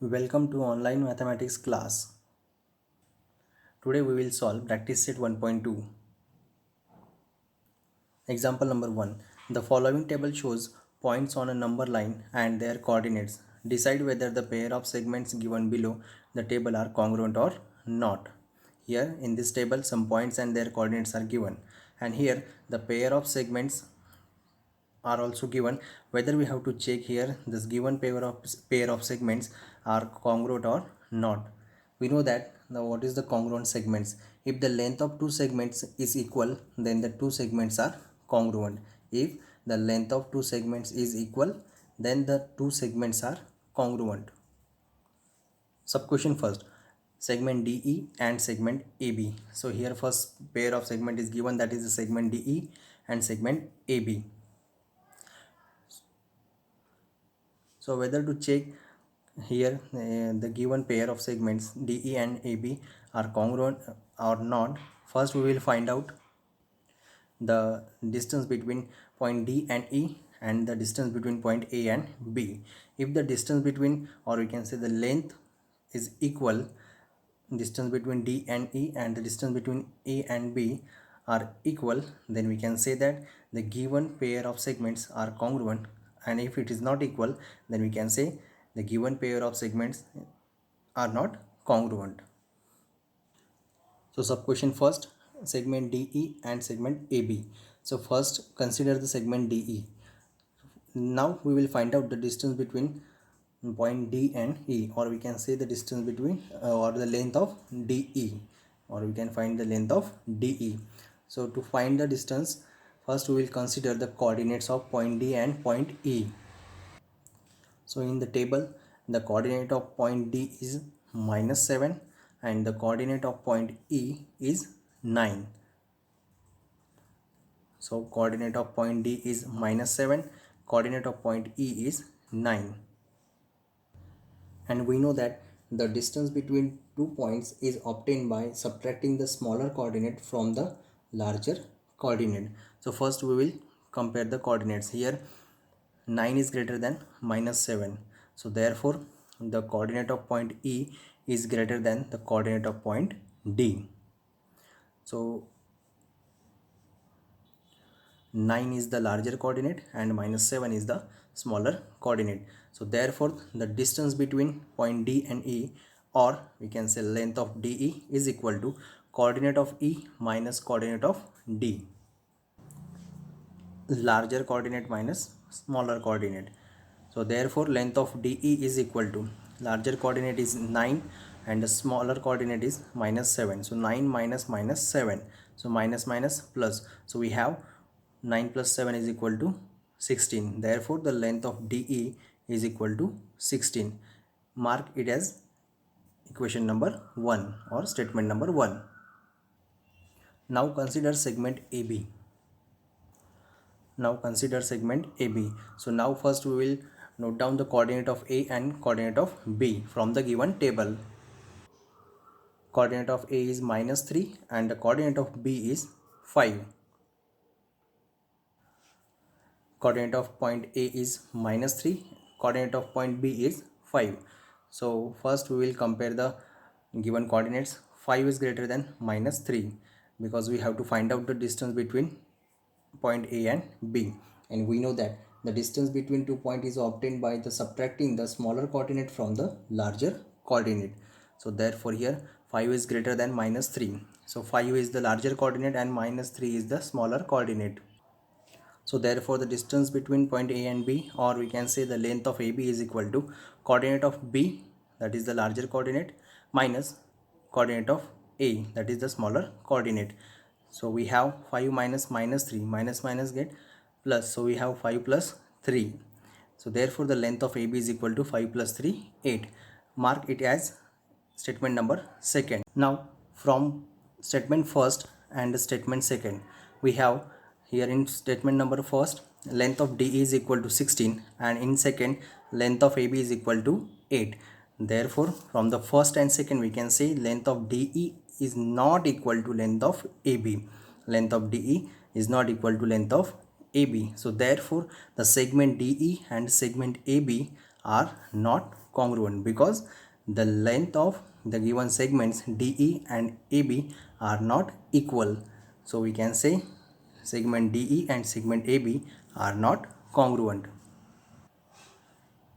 Welcome to online mathematics class. Today we will solve practice set 1.2. Example number 1. The following table shows points on a number line and their coordinates. Decide whether the pair of segments given below the table are congruent or not. Here in this table some points and their coordinates are given, and here the pair of segments are also given. Whether we have to check here this given pair of segments are congruent or not. We know that now what is the congruent segments. If the length of two segments is equal, then the two segments are congruent. If the length of two segments is equal, then the two segments are congruent. Sub question first, segment DE and segment AB. So here first pair of segment is given, that is the segment DE and segment AB. So whether to check here the given pair of segments DE and AB are congruent or not, first we will find out the distance between point D and E and the distance between point A and B. If the distance between, or we can say the length, is equal, distance between D and E and the distance between A and B are equal, then we can say that the given pair of segments are congruent. And if it is not equal, then we can say the given pair of segments are not congruent. So sub question first, segment DE and segment AB. So first consider the segment DE. Now we will find out the distance between point D and E, or we can say the distance between or the length of DE, or we can find the length of DE. So to find the distance, first we will consider the coordinates of point D and point E. So in the table, the coordinate of point D is -7 and the coordinate of point E is 9. So coordinate of point D is -7, coordinate of point E is 9. And we know that the distance between two points is obtained by subtracting the smaller coordinate from the larger coordinate. So first we will compare the coordinates. Here 9 is greater than -7, so therefore the coordinate of point E is greater than the coordinate of point D. So 9 is the larger coordinate and -7 is the smaller coordinate. So therefore the distance between point D and E, or we can say length of DE, is equal to coordinate of E minus coordinate of D. Larger coordinate minus smaller coordinate. So therefore length of DE is equal to, larger coordinate is 9 and the smaller coordinate is -7. So 9 minus -7, so minus minus plus, so we have 9 plus 7 is equal to 16. Therefore the length of DE is equal to 16. Mark it as equation number 1 or statement number 1. Now consider segment AB. Now consider segment AB. So now first we will note down the coordinate of A and coordinate of B from the given table. Coordinate of A is -3 and the coordinate of B is 5. Coordinate of point A is -3, coordinate of point B is 5. So first we will compare the given coordinates. 5 is greater than -3 because we have to find out the distance between point A and B, and we know that the distance between two points is obtained by the subtracting the smaller coordinate from the larger coordinate. So therefore here 5 is greater than -3. So 5 is the larger coordinate and -3 is the smaller coordinate. So therefore the distance between point A and B, or we can say the length of AB, is equal to coordinate of B, that is the larger coordinate, minus coordinate of A, that is the smaller coordinate. So we have 5 minus -3, minus minus get plus, so we have 5 plus 3. So therefore the length of AB is equal to 5 plus 3, 8. Mark it as statement number 2. Now from statement first and statement second, we have here in statement number first, length of DE is equal to 16, and in second, length of AB is equal to 8. Therefore from the first and second we can say length of DE is not equal to length of AB. Length of DE is not equal to length of AB. So therefore the segment DE and segment AB are not congruent because the length of the given segments DE and AB are not equal. So we can say segment DE and segment AB are not congruent.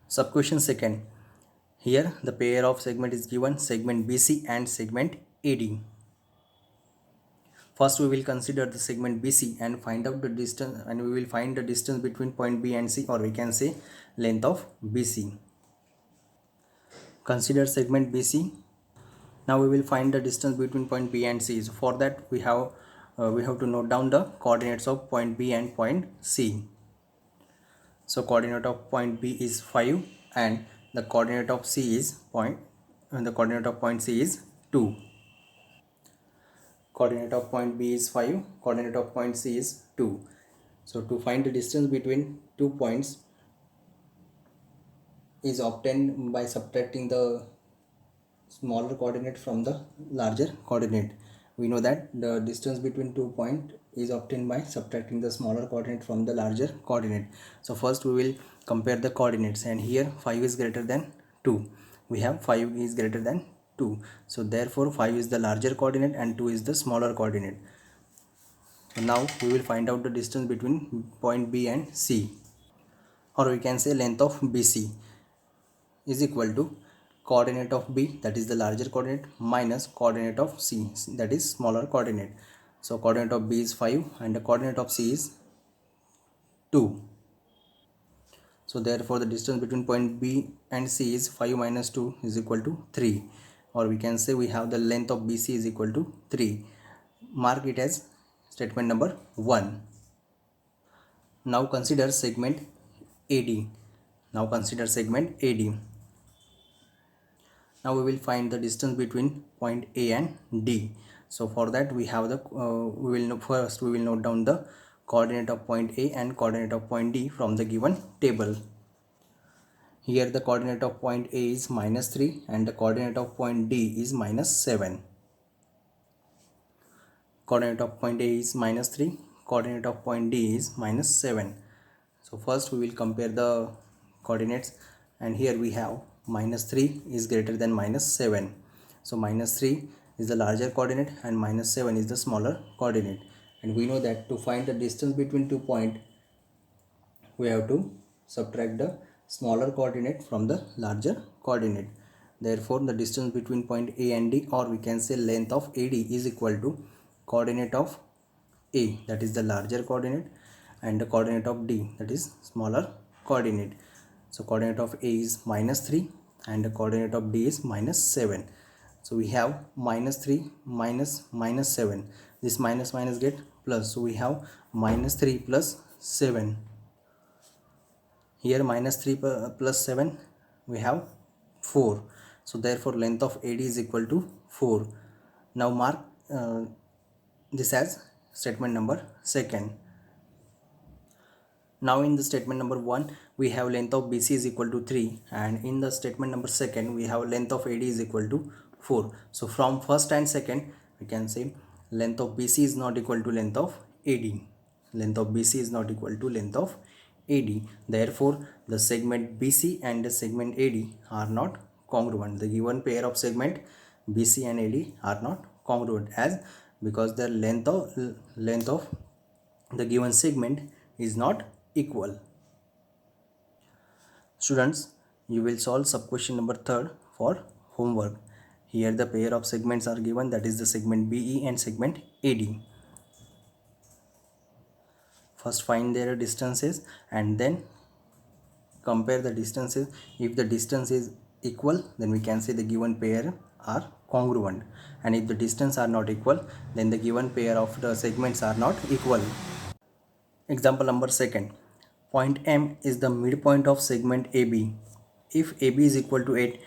Subquestion second. Here the pair of segment is given segment BC and segment AD. First we will consider the segment BC and find out the distance, and we will find the distance between point B and C, or we can say length of BC. Consider segment BC. Now we will find the distance between point B and C. So for that we have to note down the coordinates of point B and point C. So coordinate of point B is 5 and the coordinate of C is the coordinate of point C is 2. Coordinate of point B is 5, coordinate of point C is 2. So to find the distance between 2 points is obtained by subtracting the smaller coordinate from the larger coordinate. We know that the distance between 2 points is obtained by subtracting the smaller coordinate from the larger coordinate. So first we will compare the coordinates, and here 5 is greater than 2. We have 5 is greater than 2. So therefore 5 is the larger coordinate and 2 is the smaller coordinate. So now we will find out the distance between point B and C, or we can say length of BC is equal to coordinate of B, that is the larger coordinate, minus coordinate of C, that is smaller coordinate. So coordinate of B is 5 and the coordinate of C is 2. So therefore the distance between point B and C is 5 minus 2 is equal to 3, or we can say we have the length of BC is equal to 3. Mark it as statement number 1. Now consider segment AD. Now we will find the distance between point A and D. So for that we have the first we will note down the coordinate of point A and coordinate of point D from the given table. Here the coordinate of point A is -3 and the coordinate of point D is -7. Coordinate of point A is -3, coordinate of point D is -7. So first we will compare the coordinates, and here we have -3 is greater than -7. So -3 is the larger coordinate and -7 is the smaller coordinate, and we know that to find the distance between 2 points we have to subtract the smaller coordinate from the larger coordinate. Therefore the distance between point A and D, or we can say length of AD, is equal to coordinate of A, that is the larger coordinate, and the coordinate of D, that is smaller coordinate. So coordinate of A is -3 and the coordinate of D is -7. So we have -3 minus -7. This minus get plus. So we have -3 plus 7. Here -3 plus 7 we have 4. So therefore length of AD is equal to 4. Now mark this as statement number 2. Now in the statement number 1 we have length of BC is equal to 3, and in the statement number 2 we have length of AD is equal to 4. So from first and second we can say length of BC is not equal to length of AD. Length of BC is not equal to length of AD. Therefore the segment BC and the segment AD are not congruent. The given pair of segment BC and AD are not congruent, as because the length of the given segment is not equal. Students, you will solve subquestion number 3 for homework. Here the pair of segments are given, that is the segment BE and segment AD. First find their distances and then compare the distances. If the distance is equal, then we can say the given pair are congruent, and if the distance are not equal, then the given pair of the segments are not equal. Example number 2. Point M is the midpoint of segment AB. If AB is equal to 8,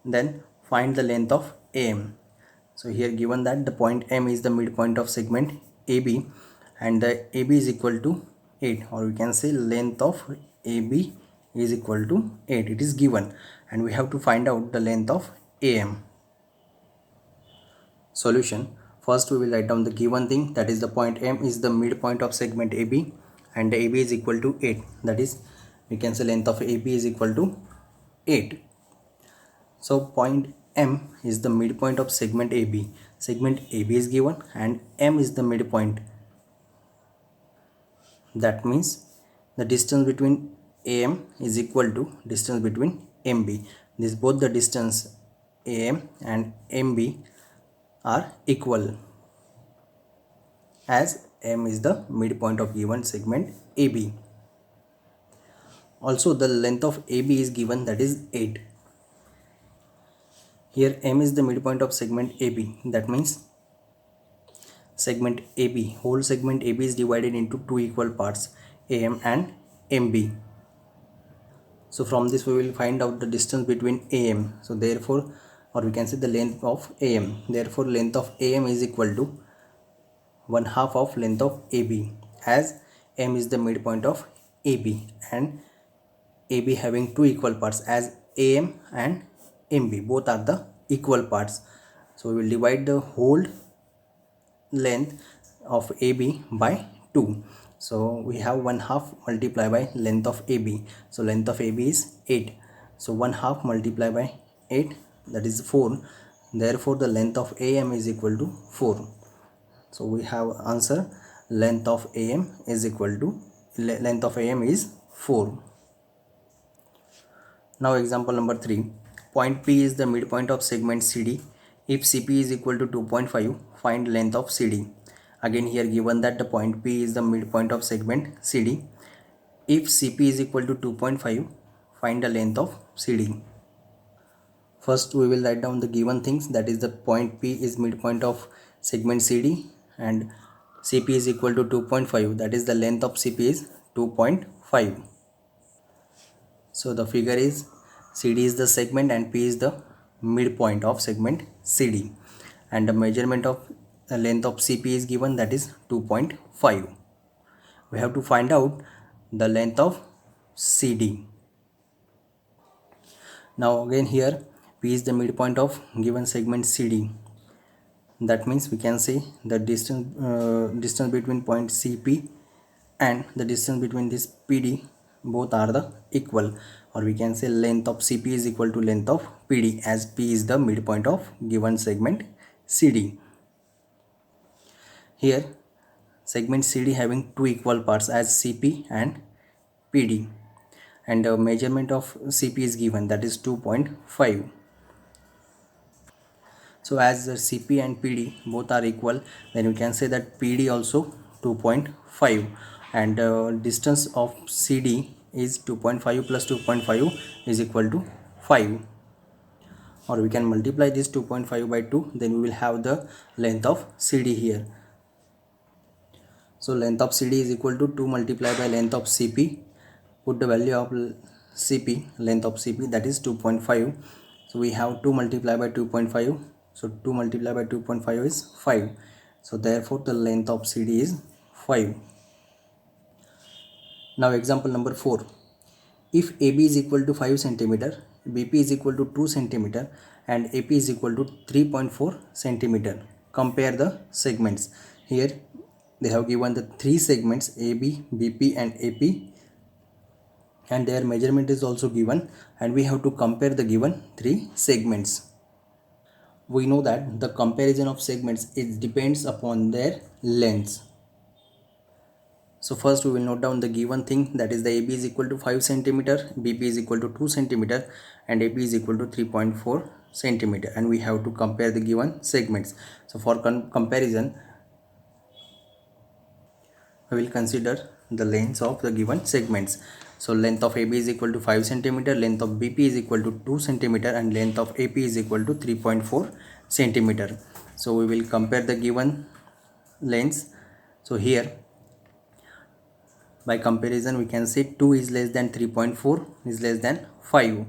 then find the length of AM. So here given that the point M is the midpoint of segment AB and the AB is equal to 8, or we can say length of AB is equal to 8. It is given, and we have to find out the length of AM. Solution. First we will write down the given thing, that is the point M is the midpoint of segment AB and the AB is equal to 8. That is, we can say length of AB is equal to 8. So point M is the midpoint of segment AB. Segment AB is given and M is the midpoint. That means the distance between AM is equal to distance between MB. This both the distance AM and MB are equal, as M is the midpoint of given segment AB. Also the length of AB is given, that is 8. Here M is the midpoint of segment AB. That means segment AB, whole segment AB is divided into two equal parts, AM and MB. So from this we will find out the distance between AM. So therefore, or we can say the length of AM. Therefore length of AM is equal to 1/2 of length of AB, as M is the midpoint of AB and AB having two equal parts, as AM and MB both are the equal parts. So we will divide the whole length of AB by 2. So we have 1/2 multiplied by length of AB. So length of AB is 8. So 1/2 multiplied by 8, that is 4. Therefore the length of AM is equal to 4. So we have answer, length of AM is equal to length of AM is 4. Now example number 3. Point P is the midpoint of segment CD. If CP is equal to 2.5, find length of CD. Again here given that the point P is the midpoint of segment CD. If CP is equal to 2.5, find the length of CD. First we will write down the given things, that is the point P is midpoint of segment CD and CP is equal to 2.5, that is the length of CP is 2.5. So the figure is CD is the segment and P is the midpoint of segment CD, and the measurement of the length of CP is given, that is 2.5. We have to find out the length of CD. Now again here P is the midpoint of given segment CD. That means we can say the distance between point CP and the distance between this PD both are the equal, or we can say length of CP is equal to length of PD, as P is the midpoint of given segment CD. Here segment CD having two equal parts as CP and PD, and the measurement of CP is given, that is 2.5. So as the CP and PD both are equal, then we can say that PD also 2.5, and distance of CD is 2.5 plus 2.5 is equal to 5, or we can multiply this 2.5 by 2, then we will have the length of CD here. So length of CD is equal to 2 multiplied by length of CP. Put the value of CP, length of CP, that is 2.5. So we have 2 multiplied by 2.5. So 2 multiplied by 2.5 is 5. So therefore the length of CD is 5. Now example number 4. If AB is equal to 5 cm, BP is equal to 2 cm and AP is equal to 3.4 cm, compare the segments. Here they have given the three segments AB, BP and AP, and their measurement is also given, and we have to compare the given three segments. We know that the comparison of segments depends upon their lengths. So first we will note down the given thing, that is the AB is equal to 5 cm, BP is equal to 2 cm and AP is equal to 3.4 cm, and we have to compare the given segments. So for comparison we will consider the lengths of the given segments. So length of AB is equal to 5 cm, length of BP is equal to 2 cm and length of AP is equal to 3.4 cm. So we will compare the given lengths. So here by comparison we can say 2 is less than 3.4 is less than 5.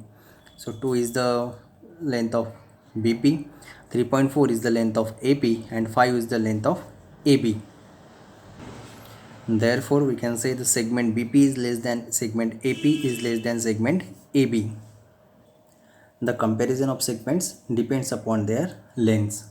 So 2 is the length of BP, 3.4 is the length of AP and 5 is the length of AB. Therefore we can say the segment BP is less than segment AP is less than segment AB. The comparison of segments depends upon their lengths.